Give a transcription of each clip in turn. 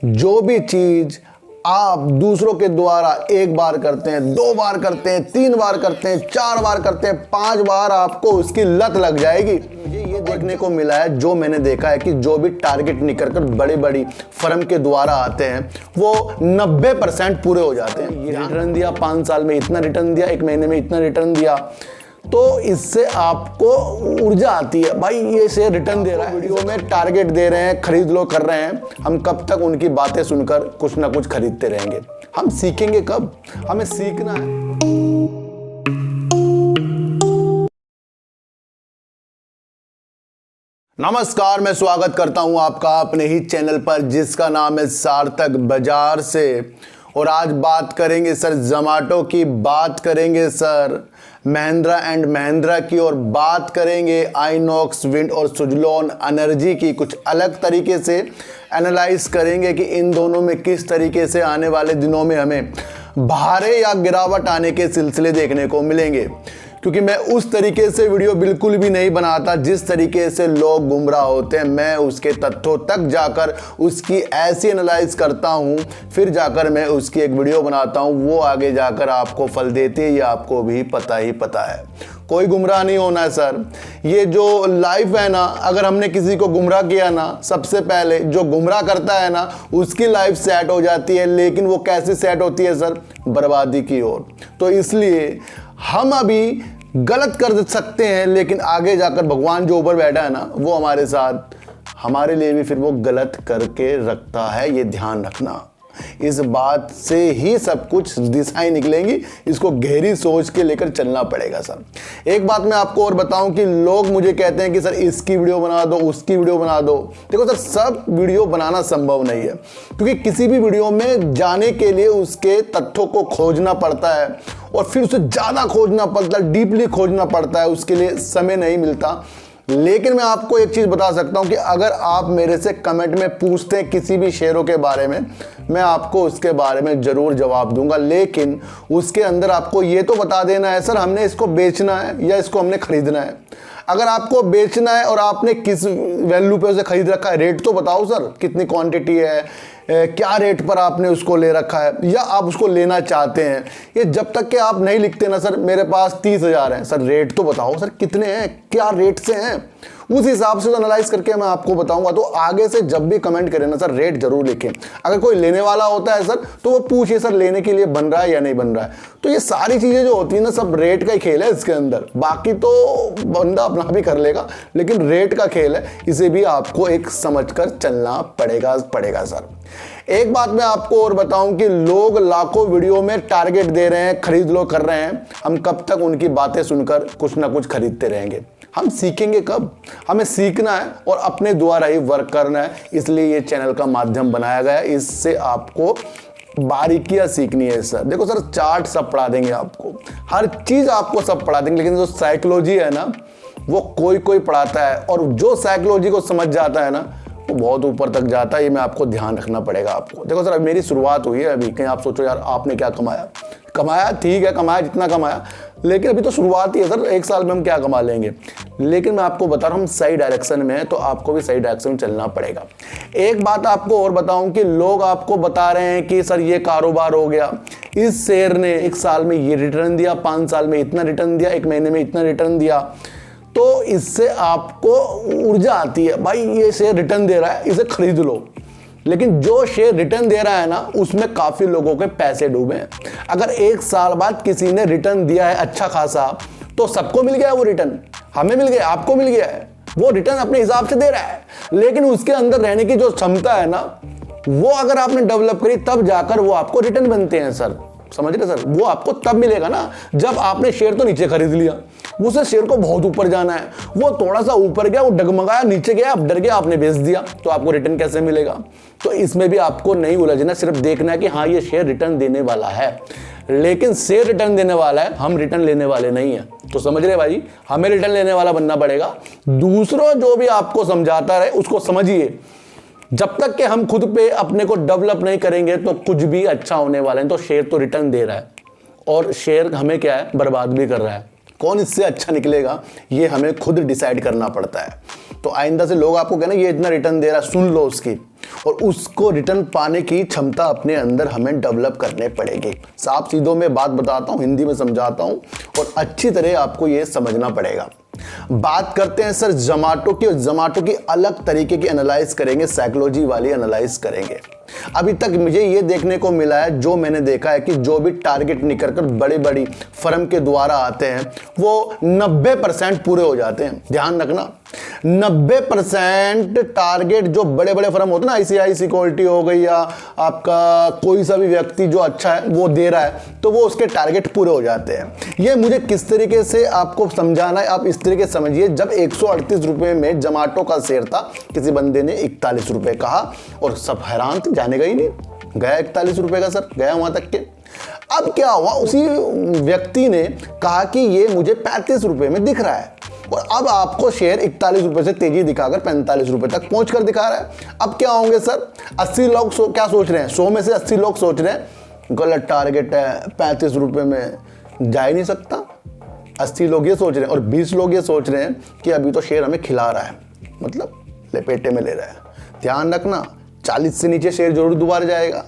जो भी चीज आप दूसरों के द्वारा एक बार करते हैं, 2 बार करते हैं, 3 बार करते हैं, 4 बार करते हैं, 5 बार आपको उसकी लत लग जाएगी। मुझे ये देखने को मिला है, जो मैंने देखा है कि जो भी टारगेट निकल कर बड़ी बड़ी फर्म के द्वारा आते हैं वो 90% पूरे हो जाते हैं। ये रिटर्न दिया, 5 साल में इतना रिटर्न दिया, 1 महीने में इतना रिटर्न दिया, तो इससे आपको ऊर्जा आती है, भाई ये शेयर रिटर्न दे रहा है, वीडियो में टारगेट दे रहे हैं, खरीद लो कर रहे हैं। हम कब तक उनकी बातें सुनकर कुछ ना कुछ खरीदते रहेंगे? हम सीखेंगे कब? हमें सीखना है। नमस्कार, मैं स्वागत करता हूं आपका अपने ही चैनल पर जिसका नाम है सार्थक बाजार से। और आज बात करेंगे सर जोमैटो की, बात करेंगे सर महिंद्रा एंड महिंद्रा की, और बात करेंगे आइनॉक्स विंड और सुज़लोन एनर्जी की। कुछ अलग तरीके से एनालाइज करेंगे कि इन दोनों में किस तरीके से आने वाले दिनों में हमें भारे या गिरावट आने के सिलसिले देखने को मिलेंगे। क्योंकि मैं उस तरीके से वीडियो बिल्कुल भी नहीं बनाता जिस तरीके से लोग गुमराह होते हैं। मैं उसके तथ्यों तक जाकर उसकी ऐसी एनालाइज करता हूं, फिर जाकर मैं उसकी एक वीडियो बनाता हूं, वो आगे जाकर आपको फल देती है, ये आपको भी पता है। कोई गुमराह नहीं होना है सर। ये जो लाइफ है ना, अगर हमने किसी को गुमराह किया ना, सबसे पहले जो गुमराह करता है ना उसकी लाइफ सेट हो जाती है। लेकिन वो कैसे सेट होती है सर? बर्बादी की ओर। तो इसलिए हम अभी गलत कर सकते हैं, लेकिन आगे जाकर भगवान जो ऊपर बैठा है ना वो हमारे साथ, हमारे लिए भी फिर वो गलत करके रखता है। ये ध्यान रखना, इस बात से ही सब कुछ दिशाएं निकलेंगी। इसको गहरी सोच के लेकर चलना पड़ेगा सर। एक बात मैं आपको और बताऊं कि लोग मुझे कहते हैं कि सर इसकी वीडियो बना दो, उसकी वीडियो बना दो। देखो सर, सब वीडियो बनाना संभव नहीं है, क्योंकि किसी भी वीडियो में जाने के लिए उसके तथ्यों को खोजना पड़ता है और फिर उसे ज़्यादा खोजना पड़ता है, डीपली खोजना पड़ता है, उसके लिए समय नहीं मिलता। लेकिन मैं आपको एक चीज़ बता सकता हूं कि अगर आप मेरे से कमेंट में पूछते हैं किसी भी शेयरों के बारे में, मैं आपको उसके बारे में ज़रूर जवाब दूंगा। लेकिन उसके अंदर आपको ये तो बता देना है सर हमने इसको बेचना है या इसको हमने खरीदना है। अगर आपको बेचना है और आपने किस वैल्यू पे उसे खरीद रखा है, रेट तो बताओ सर, कितनी क्वांटिटी है, क्या रेट पर आपने उसको ले रखा है, या आप उसको लेना चाहते हैं। ये जब तक कि आप नहीं लिखते ना सर मेरे पास 30,000 हैं, सर रेट तो बताओ सर कितने हैं, क्या रेट से हैं, उस हिसाब से तो एनालाइज करके मैं आपको बताऊंगा। तो आगे से जब भी कमेंट करें ना सर रेट जरूर लिखें। अगर कोई लेने वाला होता है सर तो वो पूछिए सर लेने के लिए बन रहा है या नहीं बन रहा है। तो ये सारी चीज़ें जो होती है ना, सब रेट का ही खेल है इसके अंदर। बाकी तो बंदा अपना भी कर लेगा, लेकिन रेट का खेल है, इसे भी आपको एक समझ कर चलना पड़ेगा सर। एक बात मैं आपको और बताऊं कि लोग लाखों वीडियो में टारगेट दे रहे हैं, खरीद लो कर रहे हैं। हम कब तक उनकी बातें सुनकर कुछ ना कुछ खरीदते रहेंगे? हम सीखेंगे कब? हमें सीखना है और अपने द्वारा ही वर्क करना है। इसलिए ये चैनल का माध्यम बनाया गया है, इससे आपको बारीकियां सीखनी है सर। देखो सर, चार्ट सब पढ़ा देंगे आपको, हर चीज आपको सब पढ़ा देंगे, लेकिन जो साइकोलॉजी है ना वो कोई पढ़ाता है, और जो साइकोलॉजी को समझ जाता है ना वो बहुत ऊपर तक जाता है। ये मैं आपको ध्यान रखना पड़ेगा आपको। देखो सर, मेरी शुरुआत हुई है अभी। कहीं आप सोचो यार आपने क्या कमाया, ठीक है कमाया जितना कमाया, लेकिन अभी तो शुरुआत ही है सर। 1 साल में हम क्या कमा लेंगे? लेकिन मैं आपको बता रहा हूँ हम सही डायरेक्शन में है, तो आपको भी सही डायरेक्शन में चलना पड़ेगा। एक बात आपको और बताऊं कि लोग आपको बता रहे हैं कि सर ये कारोबार हो गया, इस शेयर ने 1 साल में ये रिटर्न दिया, 5 साल में इतना रिटर्न दिया, 1 महीने में इतना रिटर्न दिया, तो इससे आपको ऊर्जा आती है, भाई ये शेयर रिटर्न दे रहा है, इसे खरीद लो। लेकिन जो शेयर रिटर्न दे रहा है ना उसमें काफी लोगों के पैसे डूबे हैं। अगर 1 साल बाद किसी ने रिटर्न दिया है अच्छा खासा, तो सबको मिल गया वो रिटर्न, हमें मिल गया, आपको मिल गया है। वो रिटर्न अपने हिसाब से दे रहा है, लेकिन उसके अंदर रहने की जो क्षमता है ना वो अगर आपने डेवलप करी, तब जाकर वो आपको रिटर्न बनते हैं सर। समझ रहे सर? वो आपको तब मिलेगा ना जब आपने शेयर तो नीचे खरीद लिया, उसे शेयर को बहुत ऊपर जाना है, वो थोड़ा सा ऊपर गया, वो डगमगाया, नीचे गया, आप डर गया, आपने बेच दिया, तो आपको रिटर्न कैसे मिलेगा? तो इसमें भी आपको नहीं उलझना, सिर्फ देखना है कि हाँ ये शेयर रिटर्न देने वाला है, लेकिन शेयर रिटर्न देने वाला है, हम रिटर्न लेने वाले नहीं है। तो समझ रहे भाई, हमें रिटर्न लेने वाला बनना पड़ेगा। दूसरों जो भी आपको समझाता रहे उसको समझिए। जब तक कि हम खुद पे अपने को डेवलप नहीं करेंगे तो कुछ भी अच्छा होने वाला है। तो शेयर तो रिटर्न दे रहा है और शेयर हमें क्या है, बर्बाद भी कर रहा है। कौन इससे अच्छा निकलेगा ये हमें खुद डिसाइड करना पड़ता है। तो आइंदा से लोग आपको कहना ये इतना रिटर्न दे रहा है, सुन लो उसकी, और उसको रिटर्न पाने की क्षमता अपने अंदर हमें डेवलप करने पड़ेगी। साफ सीधों में बात बताता हूँ, हिंदी में समझाता हूँ और अच्छी तरह आपको ये समझना पड़ेगा। बात करते हैं सर ज़ोमैटो की, और ज़ोमैटो की अलग तरीके की एनालाइज करेंगे, साइकोलॉजी वाली एनालाइज करेंगे। अभी तक मुझे ये देखने को मिला है, जो मैंने देखा है कि जो भी टारगेट निकल कर बड़ी बड़ी फर्म के द्वारा आते हैं वो 90% पूरे हो जाते हैं। ध्यान रखना, 90% टारगेट जो बड़े बड़े फर्म होते हैं ना, ICICI सिक्योरिटी हो गई या आपका कोई सा भी व्यक्ति जो अच्छा है वो दे रहा है, तो वो उसके टारगेट पूरे हो जाते हैं। ये मुझे किस तरीके से आपको समझाना है, आप इस तरीके से समझिए। जब 138 रुपए में ज़ोमैटो का शेयर था, किसी बंदे ने 41 रुपए कहा और सब हैरान थे, जाने का ही नहीं, गया 41 रुपए का सर, गया वहां तक के। अब क्या हुआ, उसी व्यक्ति ने कहा कि ये मुझे 35 रुपए में दिख रहा है, और अब आपको शेयर 41 रुपए से तेजी दिखाकर 45 रुपए तक पहुंच कर दिखा रहा है। अब क्या होंगे सर, 80 लोग क्या सोच रहे हैं, 100 में से 80 लोग सोच रहे हैं गलत टारगेट है, 35 रुपए में जा ही नहीं सकता। 80 लोग ये सोच रहे हैं, और 20 लोग ये सोच रहे हैं कि अभी तो शेयर हमें खिला रहा है, मतलब लपेटे में ले रहा है। ध्यान रखना, 40 से नीचे शेयर जरूर दोबारा जाएगा,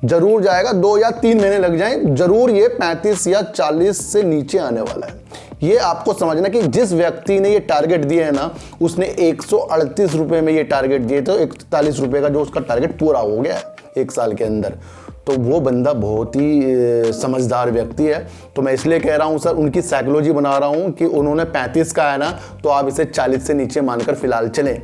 जरूर जाएगा, 2 या 3 महीने लग जाएं, जरूर ये 35 या 40 से नीचे आने वाला है। ये आपको समझना कि जिस व्यक्ति ने ये टारगेट दिए है ना, उसने 138 रुपए में ये टारगेट दिए, तो 41 रुपए का जो उसका टारगेट पूरा हो गया है 1 साल के अंदर, तो वो बंदा बहुत ही समझदार व्यक्ति है। तो मैं इसलिए कह रहा हूँ सर, उनकी साइकोलॉजी बना रहा हूँ कि उन्होंने 35 का है ना, तो आप इसे 40 से नीचे मानकर फिलहाल चलें।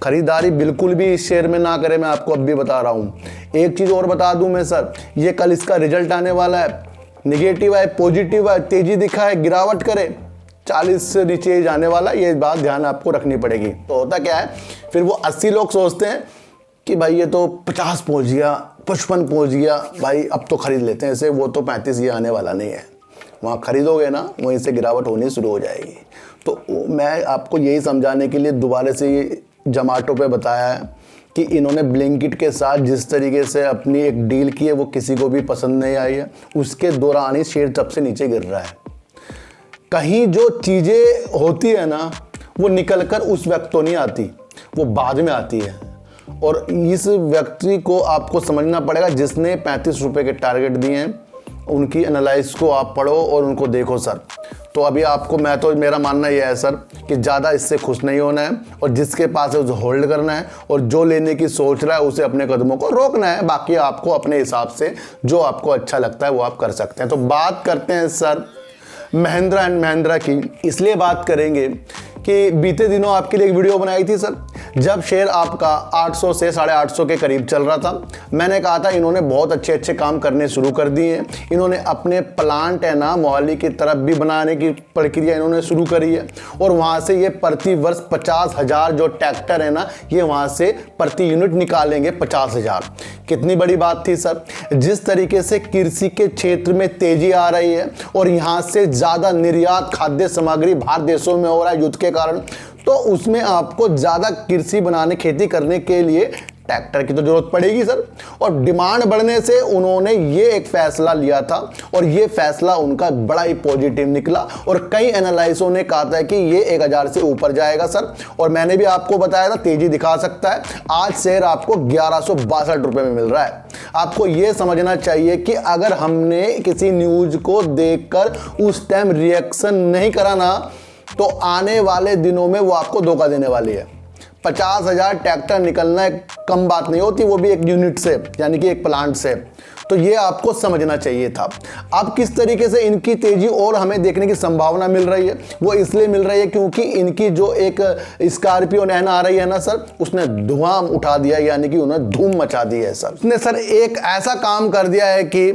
खरीदारी बिल्कुल भी इस शेयर में ना करें, मैं आपको अब भी बता रहा हूँ। एक चीज़ और बता दूँ मैं सर, ये कल इसका रिजल्ट आने वाला है, निगेटिव है पॉजिटिव है, तेजी दिखा है गिरावट करे, 40 से नीचे जाने वाला, ये बात ध्यान आपको रखनी पड़ेगी। तो होता क्या है, फिर वो 80 लोग सोचते हैं कि भाई ये तो 50 पहुंच गया, 55 पहुंच गया, भाई अब तो खरीद लेते हैं इसे, वो तो 35 ये आने वाला नहीं है। वहाँ खरीदोगे ना, वहीं से गिरावट होनी शुरू हो जाएगी। तो मैं आपको यही समझाने के लिए दोबारा से ये ज़ोमैटो पे बताया है कि इन्होंने ब्लिंकिट के साथ जिस तरीके से अपनी एक डील की है, वो किसी को भी पसंद नहीं आई है। उसके दौरान ही शेयर सबसे नीचे गिर रहा है। कहीं जो चीज़ें होती है ना, वो निकल कर उस वक्त तो नहीं आती, वो बाद में आती है। और इस व्यक्ति को आपको समझना पड़ेगा जिसने 35 रुपए के टारगेट दिए हैं, उनकी एनालाइज को आप पढ़ो और उनको देखो सर। तो अभी आपको मेरा मानना यह है सर कि ज़्यादा इससे खुश नहीं होना है, और जिसके पास है उसे होल्ड करना है, और जो लेने की सोच रहा है उसे अपने कदमों को रोकना है। बाकी आपको अपने हिसाब से जो आपको अच्छा लगता है वो आप कर सकते हैं। तो बात करते हैं सर महिंद्रा एंड महिंद्रा की। इसलिए बात करेंगे कि बीते दिनों आपके लिए एक वीडियो बनाई थी सर, जब शेयर आपका 800 से 850 के करीब चल रहा था। मैंने कहा था इन्होंने बहुत अच्छे अच्छे काम करने शुरू कर दिए हैं। इन्होंने अपने प्लांट है ना मोहाली की तरफ भी बनाने की प्रक्रिया इन्होंने शुरू करी है, और वहाँ से ये प्रति वर्ष 50,000 जो ट्रैक्टर है ना, ये वहाँ से प्रति यूनिट निकालेंगे 50,000। कितनी बड़ी बात थी सर। जिस तरीके से कृषि के क्षेत्र में तेजी आ रही है, और यहाँ से ज़्यादा निर्यात खाद्य सामग्री बाहर देशों में हो रहा है युद्ध के कारण, तो उसमें आपको ज़्यादा कृषि बनाने खेती करने के लिए ट्रैक्टर की तो जरूरत पड़ेगी सर। और डिमांड बढ़ने से उन्होंने ये एक फैसला लिया था, और ये फैसला उनका बड़ा ही पॉजिटिव निकला, और कई एनालिस्टों ने कहा था कि ये 1000 से ऊपर जाएगा सर। और मैंने भी आपको बताया था तेजी दिखा सकता है। आज शेयर आपको 1162 रुपए में मिल रहा है। आपको ये समझना चाहिए कि अगर हमने किसी न्यूज को देखकर उस टाइम रिएक्शन नहीं करा ना, तो आने वाले दिनों में वो आपको धोखा देने वाली है। 50,000 ट्रैक्टर निकलना एक कम बात नहीं होती, वो भी एक यूनिट से, यानी कि एक प्लांट से। तो ये आपको समझना चाहिए था। अब किस तरीके से इनकी तेजी और हमें देखने की संभावना मिल रही है, वो इसलिए मिल रही है क्योंकि इनकी जो एक स्कॉर्पियो नैनो आ रही है ना सर, उसने धुआं उठा दिया, यानी कि उन्हें धूम मचा दी है सर। उसने सर एक ऐसा काम कर दिया है कि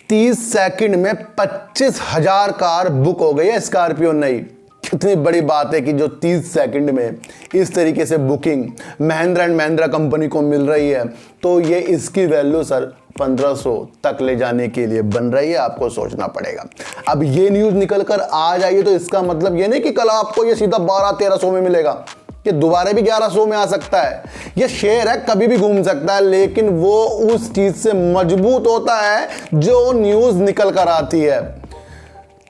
30 सेकंड में 25,000 कार बुक हो गई है स्कॉर्पियो नई। कितनी बड़ी बात है कि जो 30 सेकंड में इस तरीके से booking Mahindra and Mahindra company को मिल रही है, तो ये इसकी वैल्यू सर 1500 तक ले जाने के लिए बन रही है। आपको सोचना पड़ेगा। अब ये न्यूज़ निकल कर आ जाइए तो इसका मतलब ये नहीं कि कल आपको ये सीधा 1200-1300 में मिलेगा, ये दोबारा भी 1100 में आ सकता है। ये शेयर है, कभी भी घूम सकता है, लेकिन वो उस चीज़ से मजबूत होता है जो न्यूज़ निकल कर आती है।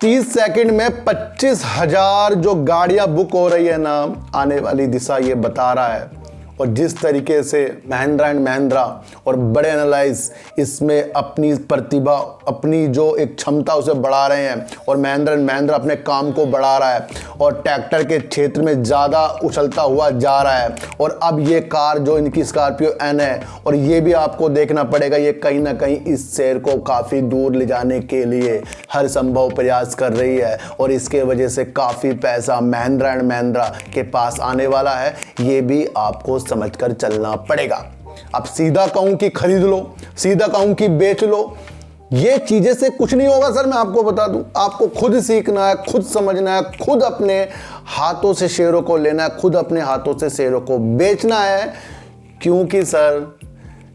30 सेकंड में 25,000 जो गाड़ियां बुक हो रही है ना, आने वाली दिशा ये बता रहा है। और जिस तरीके से महिंद्रा एंड महिंद्रा और बड़े एनालाइज इसमें अपनी प्रतिभा, अपनी जो एक क्षमता उसे बढ़ा रहे हैं, और महिंद्रा एंड महिंद्रा अपने काम को बढ़ा रहा है और ट्रैक्टर के क्षेत्र में ज़्यादा उछलता हुआ जा रहा है। और अब ये कार जो इनकी स्कॉर्पियो एन है, और ये भी आपको देखना पड़ेगा, ये कहीं ना कहीं इस शेयर को काफ़ी दूर ले जाने के लिए हर संभव प्रयास कर रही है, और इसके वजह से काफ़ी पैसा महिंद्रा एंड महिंद्रा के पास आने वाला है। ये भी आपको समझकर चलना पड़ेगा। अब सीधा कहूं कि खरीद लो, सीधा कहूं कि बेच लो, ये चीजें से कुछ नहीं होगा सर। मैं आपको बता दूं, आपको खुद सीखना है, खुद समझना है, खुद अपने हाथों से शेयरों को लेना है, खुद अपने हाथों से शेयरों को बेचना है। क्योंकि सर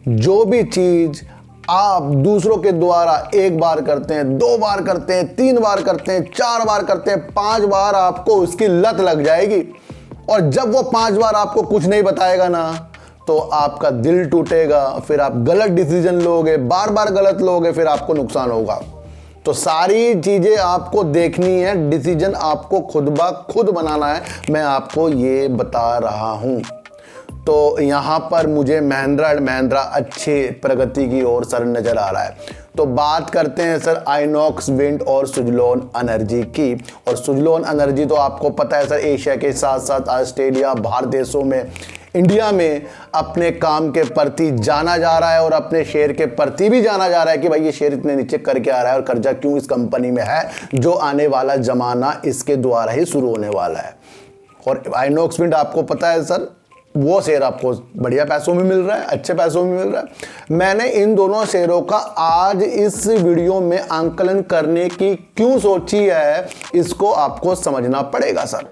जो भी चीज आप दूसरों के द्वारा एक बार करते हैं, 2 बार करते हैं, 3 बार करते हैं, 4 बार करते हैं, 5 बार आपको उसकी लत लग जाएगी। और जब वो 5 बार आपको कुछ नहीं बताएगा ना, तो आपका दिल टूटेगा, फिर आप गलत डिसीजन लोगे, बार बार गलत लोगे, फिर आपको नुकसान होगा। तो सारी चीजें आपको देखनी है, डिसीजन आपको खुद ब खुद बनाना है, मैं आपको ये बता रहा हूं। तो यहाँ पर मुझे महिंद्रा एंड महिंद्रा अच्छे प्रगति की ओर सर नजर आ रहा है। तो बात करते हैं सर आइनॉक्स विंड और सुजलोन एनर्जी की। और सुजलोन एनर्जी तो आपको पता है सर, एशिया के साथ साथ ऑस्ट्रेलिया, बाहर देशों में, इंडिया में अपने काम के प्रति जाना जा रहा है, और अपने शेयर के प्रति भी जाना जा रहा है कि भाई ये शेयर इतने नीचे करके आ रहा है और कर्जा क्यों इस कंपनी में है, जो आने वाला जमाना इसके द्वारा ही शुरू होने वाला है। और आइनॉक्स विंड आपको पता है सर, वो शेयर आपको बढ़िया पैसों में मिल रहा है, अच्छे पैसों में मिल रहा है। मैंने इन दोनों शेयरों का आज इस वीडियो में आंकलन करने की क्यों सोची है, इसको आपको समझना पड़ेगा सर।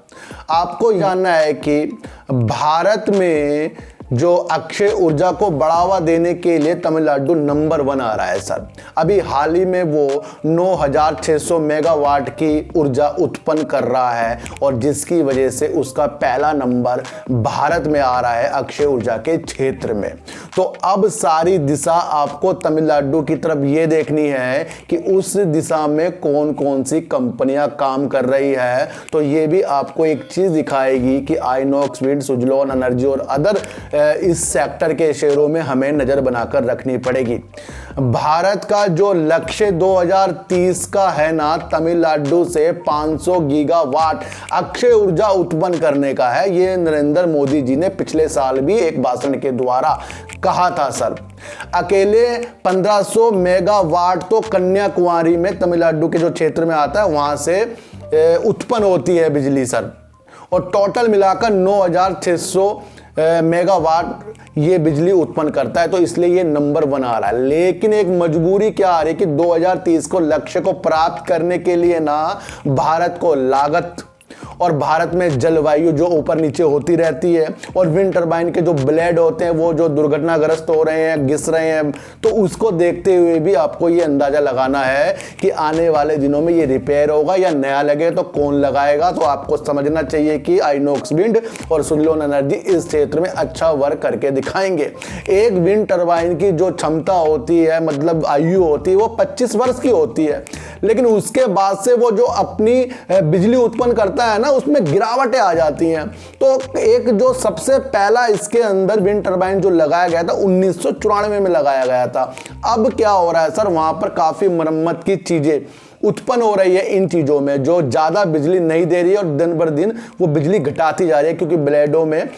आपको जानना है कि भारत में जो अक्षय ऊर्जा को बढ़ावा देने के लिए तमिलनाडु नंबर 1 आ रहा है सर। अभी हाल ही में वो 9,600 मेगावाट की ऊर्जा उत्पन्न कर रहा है, और जिसकी वजह से उसका पहला नंबर भारत में आ रहा है अक्षय ऊर्जा के क्षेत्र में। तो अब सारी दिशा आपको तमिलनाडु की तरफ ये देखनी है कि उस दिशा में कौन कौन सी कंपनियां काम कर रही है। तो ये भी आपको एक चीज दिखाएगी कि आइनॉक्स विंड, सुजलोन एनर्जी और अदर इस सेक्टर के शेयरों में हमें नजर बनाकर रखनी पड़ेगी। भारत का जो लक्ष्य 2030 का है ना, तमिलनाडु से 500 गीगावाट अक्षय ऊर्जा उत्पन्न करने का है। ये नरेंद्र मोदी जी ने पिछले साल भी एक भाषण के द्वारा कहा था सर। अकेले 1500 मेगावाट तो कन्याकुमारी में, तमिलनाडु के जो क्षेत्र में आता है, वहां से उत्पन्न होती है बिजली सर। और टोटल मिलाकर 9,600 मेगावाट ये बिजली उत्पन्न करता है। तो इसलिए ये नंबर 1 आ रहा है। लेकिन एक मजबूरी क्या आ रही है कि 2030 को लक्ष्य को प्राप्त करने के लिए ना, भारत को लागत और भारत में जलवायु जो ऊपर नीचे होती रहती है, और विंड टरबाइन के जो ब्लेड होते हैं वो जो दुर्घटनाग्रस्त हो रहे हैं, घिस रहे हैं, तो उसको देखते हुए भी आपको ये अंदाजा लगाना है कि आने वाले दिनों में ये रिपेयर होगा या नया लगे तो कौन लगाएगा। तो आपको समझना चाहिए कि आइनॉक्स विंड और सुजलोन एनर्जी इस क्षेत्र में अच्छा वर्क करके दिखाएंगे। एक विंड टरबाइन की जो क्षमता होती है, मतलब आयु होती है, वो 25 वर्ष की होती है, लेकिन उसके बाद से वो जो अपनी बिजली उत्पन्न करता है ना, उसमें गिरावटें आ जाती हैं। तो एक जो सबसे पहला इसके अंदर विंड टरबाइन जो लगाया गया था 1994 में लगाया गया था। अब क्या हो रहा है सर, वहां पर काफी मरम्मत की चीजें उत्पन्न हो रही है इन चीज़ों में, जो ज़्यादा बिजली नहीं दे रही है, और दिन बर दिन वो बिजली घटाती जा रही है, क्योंकि ब्लेडों में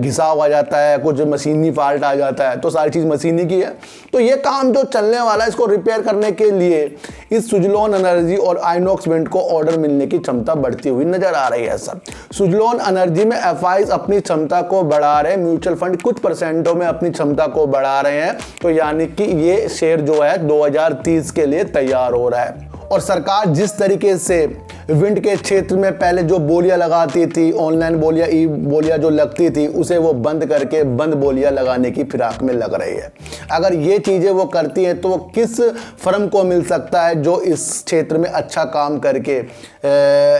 घिसाव आ जाता है, कुछ मशीनी फॉल्ट आ जाता है, तो सारी चीज़ मशीनी की है। तो ये काम जो चलने वाला है, इसको रिपेयर करने के लिए इस सुजलोन एनर्जी और आइनॉक्स विंड को ऑर्डर मिलने की क्षमता बढ़ती हुई नजर आ रही है सर। सुजलोन एनर्जी में एफआईज अपनी क्षमता को बढ़ा रहे हैं, म्यूचुअल फंड कुछ परसेंटों में अपनी क्षमता को बढ़ा रहे हैं। तो यानी कि ये शेयर जो है 2030 के लिए तैयार हो रहा है। और सरकार जिस तरीके से विंड के क्षेत्र में पहले जो बोलियां लगाती थी, ऑनलाइन बोलियां, ई बोलियां जो लगती थी, उसे वो बंद करके बंद बोलियां लगाने की फिराक में लग रही है। अगर ये चीज़ें वो करती हैं तो वो किस फर्म को मिल सकता है जो इस क्षेत्र में अच्छा काम करके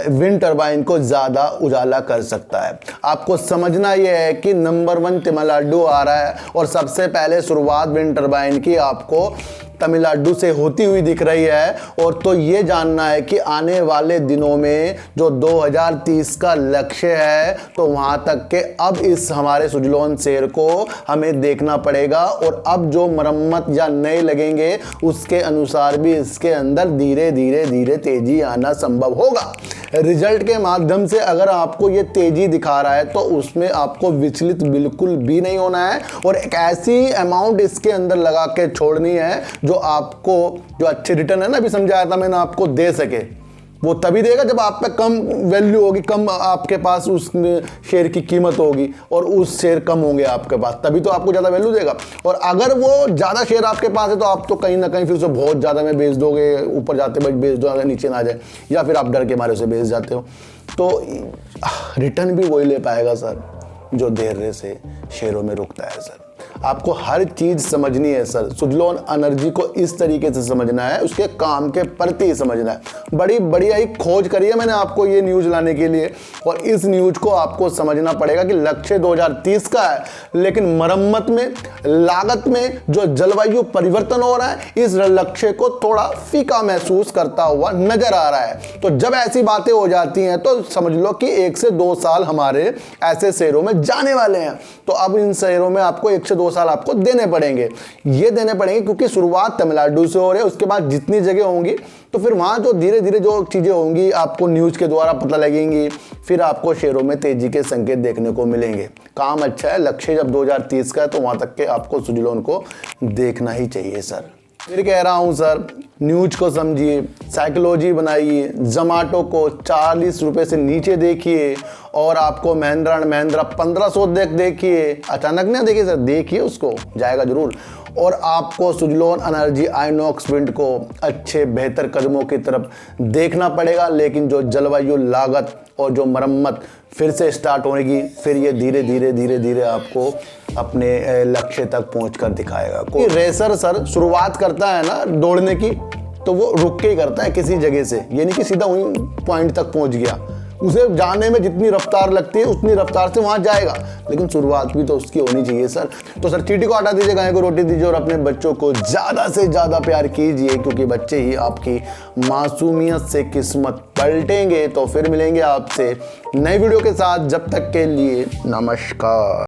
विंड टरबाइन को ज़्यादा उजाला कर सकता है। आपको समझना यह है कि नंबर 1 तमिलनाडु आ रहा है, और सबसे पहले शुरुआत विंड टरबाइन की आपको तमिलनाडु से होती हुई दिख रही है। और तो ये जानना है कि आने वाले दिनों में जो 2030 का लक्ष्य है तो वहां तक के अब इस हमारे सुजलोन शेर को हमें देखना पड़ेगा। और अब जो मरम्मत या नए लगेंगे उसके अनुसार भी इसके अंदर धीरे धीरे धीरे तेजी आना संभव होगा। रिजल्ट के माध्यम से अगर आपको ये तेजी दिखा रहा है तो उसमें आपको विचलित बिल्कुल भी नहीं होना है और एक ऐसी अमाउंट इसके अंदर लगा के छोड़नी है जो आपको जो अच्छे रिटर्न है ना, अभी समझाया था मैंने आपको, दे सके। वो तभी देगा जब आप पे कम वैल्यू होगी, कम आपके पास उस शेयर की कीमत होगी और उस शेयर कम होंगे आपके पास, तभी तो आपको ज़्यादा वैल्यू देगा। और अगर वो ज़्यादा शेयर आपके पास है तो आप तो कहीं ना कहीं फिर उसे बहुत ज़्यादा में बेच दोगे, ऊपर जाते बेच दो अगर नीचे ना जाए, या फिर आप डर के मारे उसे बेच जाते हो, तो रिटर्न भी वही ले पाएगा सर जो देर से शेयरों में रुकता है। सर आपको हर चीज समझनी है सर, सुजलोन एनर्जी को इस तरीके से समझना है, उसके काम के प्रति समझना है। बड़ी बढ़िया ही खोज करी है मैंने आपको ये न्यूज लाने के लिए, और इस न्यूज को आपको समझना पड़ेगा कि लक्ष्य 2030 का है, लेकिन मरम्मत में, लागत में जो जलवायु परिवर्तन हो रहा है इस लक्ष्य को थोड़ा फीका महसूस करता हुआ नजर आ रहा है। तो जब ऐसी बातें हो जाती हैं तो समझ लो कि 1 से 2 साल हमारे ऐसे शेयरों में जाने वाले हैं। तो अब इन शेयरों में आपको 1 से 2 साल आपको देने पड़ेंगे, ये देने पड़ेंगे क्योंकि शुरुआत तमिलनाडु से हो रही है। उसके बाद जितनी जगह होंगी तो फिर वहां जो धीरे धीरे जो चीजें होंगी आपको न्यूज के द्वारा पता लगेंगी, फिर आपको शेयरों में तेजी के संकेत देखने को मिलेंगे। काम अच्छा है, लक्ष्य जब 2030 का है तो वहां तक के आपको सुजलोन को देखना ही चाहिए सर। फिर कह रहा हूं सर, न्यूज को समझिए, साइकोलॉजी बनाइए, जोमैटो को 40 रुपए से नीचे देखिए और आपको महिंद्रा एंड महिंद्रा 1500 देखिए, अचानक ना देखिए सर, देखिए उसको, जाएगा जरूर। और आपको सुजलोन एनर्जी आइनॉक्स विंड को अच्छे बेहतर कदमों की तरफ देखना पड़ेगा, लेकिन जो जलवायु लागत और जो मरम्मत फिर से स्टार्ट होगी, फिर ये धीरे धीरे धीरे धीरे आपको अपने लक्ष्य तक पहुंचकर दिखाएगा। कोई रेसर सर शुरुआत करता है ना दौड़ने की तो वो रुक के ही करता है किसी जगह से, ये नहीं कि सीधा वहीं पॉइंट तक पहुंच गया। उसे जाने में जितनी रफ्तार लगती है उतनी रफ्तार से वहां जाएगा, लेकिन शुरुआत भी तो उसकी होनी चाहिए सर। तो सर चींटी को हटा दीजिए, गाय को रोटी दीजिए और अपने बच्चों को ज़्यादा से ज़्यादा प्यार कीजिए, क्योंकि बच्चे ही आपकी मासूमियत से किस्मत पलटेंगे। तो फिर मिलेंगे आपसे नई वीडियो के साथ, जब तक के लिए नमस्कार।